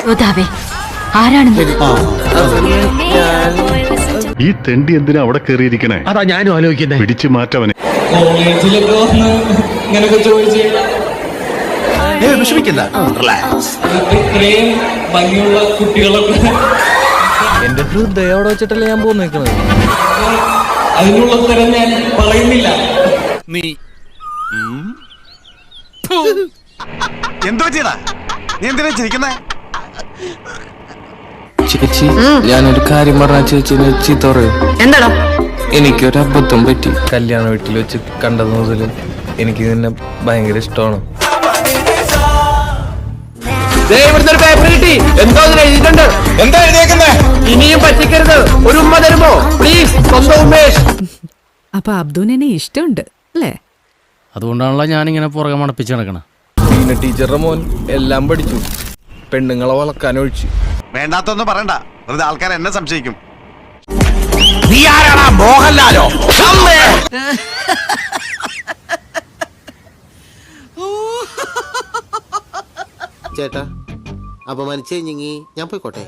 യോദ്ധാവേ, ആരാണെന്ന്? ഈ തെണ്ടി എന്തിനാ അവിടെ കയറിയിരിക്കണേ? അതാ ഞാനും ആലോചിക്കുന്നത്. പിടിച്ചു മാറ്റവനെ. കോളേജിലൊക്കെ വന്ന് ഇങ്ങനൊക്കെ ചോദിച്ച് വിഷമിക്കണ്ട, ഇത്രയും ഭംഗിയുള്ള കുട്ടികളൊക്കെ എന്റെ ഹൃദയം അവിടെ വെച്ചിട്ടല്ലേ ഞാൻ പോന്നിരിക്കണത്. അതിനുള്ള ഉത്തരം ഞാൻ പറയുന്നില്ല. നീ എന്തോ ചെയ്താ നീ എന്തിനാ ചിരിക്കുന്നേ? ചേച്ചി, ഞാനൊരു കാര്യം പറഞ്ഞ ചേച്ചിനെ ചീത്ത പറയും. എന്താടാ? എനിക്കൊരു അബദ്ധം പറ്റി. കല്യാണ വീട്ടിൽ വെച്ച് കണ്ടത് മുതൽ എനിക്ക് നിന്നെ ഭയങ്കര ഇഷ്ടമാണ്. എന്താ എഴുതിയേക്കുന്നേ? ഇനിയും പറ്റിക്കരുത്. ഒരു ഉമ്മ തരുമോ പ്ലീസ്? സ്വന്തം ഉമേഷ്. അപ്പൊ അബ്ദുവിനെ ഇഷ്ടമുണ്ട് അല്ലേ? അതുകൊണ്ടാണല്ലോ ഞാനിങ്ങനെ പുറകെ മണപ്പിച്ച് നടക്കണം. പിന്നെ ടീച്ചറുടെ മോൻ എല്ലാം പഠിച്ചു, പെണ്ണുങ്ങളെ വളക്കാൻ ഒഴിച്ചു. വേണ്ടാത്തൊന്നും പറയണ്ട, വെറുതെ ആൾക്കാർ എന്നെ സംശയിക്കും. നീ ആരാടാ? മോഹൻലാലോ? ചേട്ടാ, അപമാനിച്ചേ ഞാൻ പോയിക്കോട്ടെ.